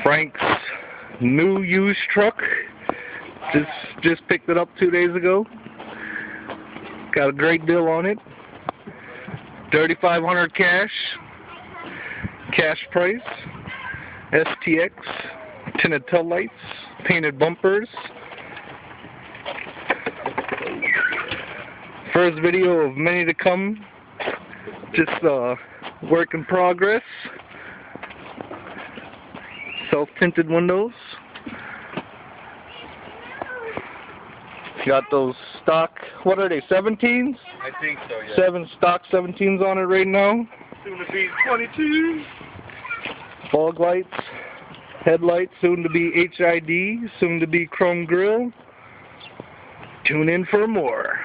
Frank's new used truck. Just picked it up 2 days ago. Got a great deal on it. $3,500 cash price. STX, tinted tail lights, painted bumpers. First video of many to come. Just work in progress. Self-tinted windows. Got those stock, what are they, 17s? I think so, yeah. 7 stock 17s on it right now. Soon to be 22. Fog lights, headlights, soon to be HID, soon to be chrome grille. Tune in for more.